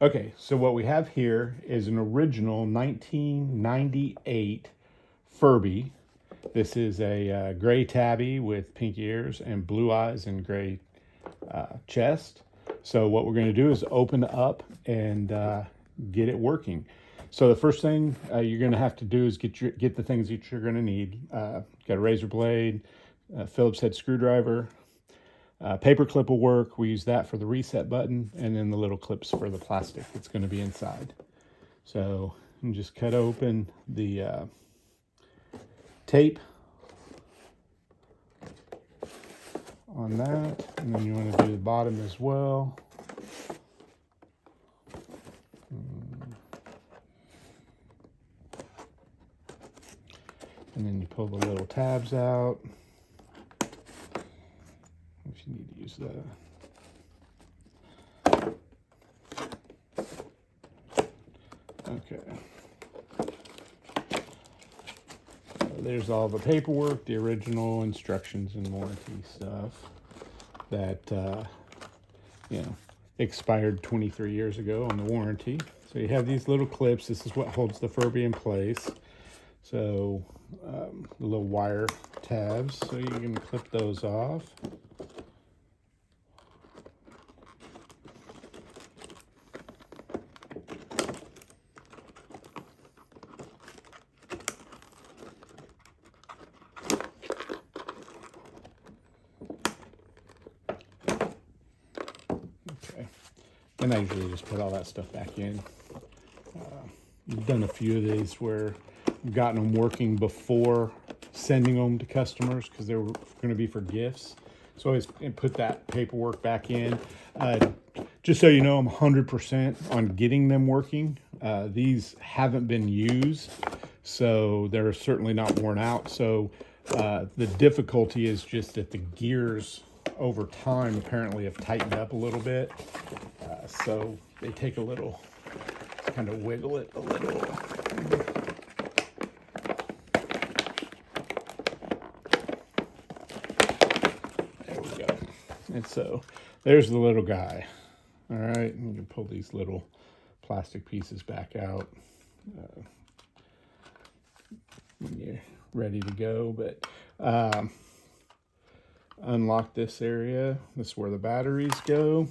Okay, so what we have here is an original 1998 Furby. This is a gray tabby with pink ears and blue eyes and gray chest. So what we're going to do is open up and get it working. So the first thing you're going to have to do is get the things that you're going to need. Got a razor blade, Phillips head screwdriver, paper clip will work. We use that for the reset button, and then the little clips for the plastic that's going to be inside. So you just cut open the tape on that, and then you want to do the bottom as well. And then you pull the little tabs out. If you need to use that. Okay. So there's all the paperwork, the original instructions and warranty stuff that, expired 23 years ago on the warranty. So you have these little clips. This is what holds the Furby in place. So the little wire tabs, so you can clip those off. Okay, and I usually just put all that stuff back in. I've done a few of these where I've gotten them working before sending them to customers because they were going to be for gifts. So I always put that paperwork back in. Just so you know, I'm 100% on getting them working. These haven't been used, so they're certainly not worn out. So the difficulty is just that the gears over time apparently have tightened up a little bit. So they take a little, kind of wiggle it a little. There we go. And so there's the little guy. All right, and you can pull these little plastic pieces back out when you're ready to go. But unlock this area. This is where the batteries go.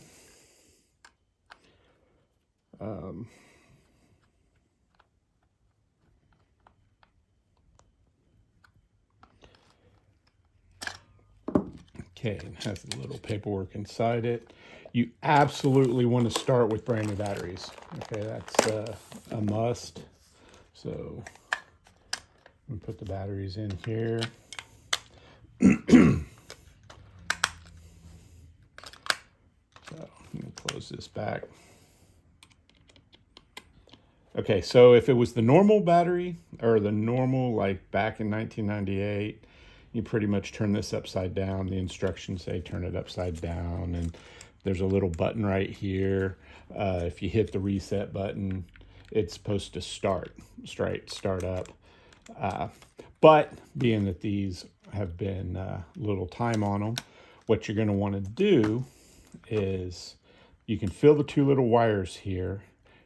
Okay, it has a little paperwork inside it. You absolutely want to start with brand new batteries. Okay, that's a must. So I'm gonna put the batteries in here. So I'm gonna close this back. Okay, so if it was the normal battery, or the normal, like back in 1998, you pretty much turn this upside down. The instructions say turn it upside down, and there's a little button right here. If you hit the reset button, it's supposed to start up. But being that these have been little time on them, what you're going to want to do is you can feel the two little wires here.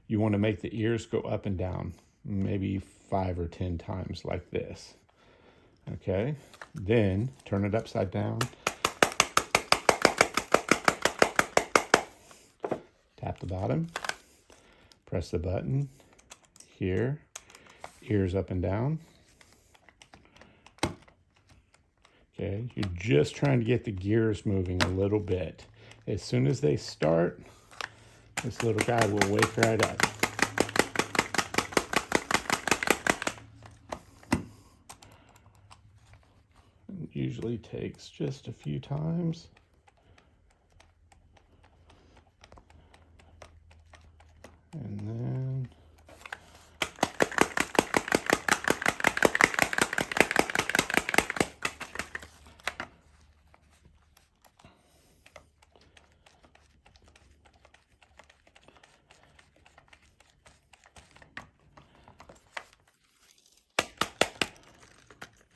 You want to make the ears go up and down, maybe 5 or 10 times like this. Okay, then turn it upside down. Tap the bottom, press the button here, ears up and down. Okay, you're just trying to get the gears moving a little bit. As soon as they start, this little guy will wake right up. It usually takes just a few times. And then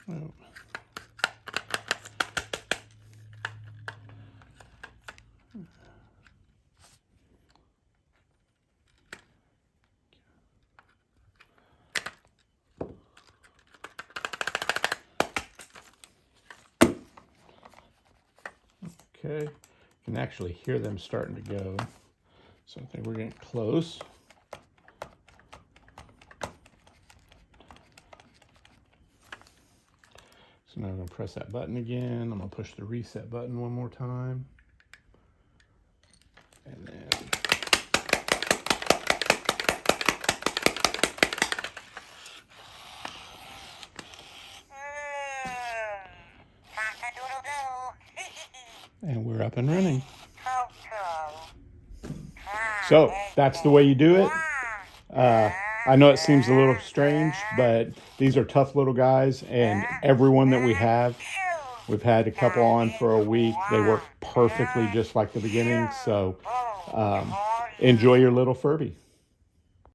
oh. Okay, you can actually hear them starting to go. So I think we're getting close. So now I'm going to press that button again. I'm going to push the reset button one more time. And then and we're up and running. So that's the way you do it. I know it seems a little strange, but these are tough little guys, and everyone that we've had a couple on for a week. They work perfectly just like the beginning. So enjoy your little Furby.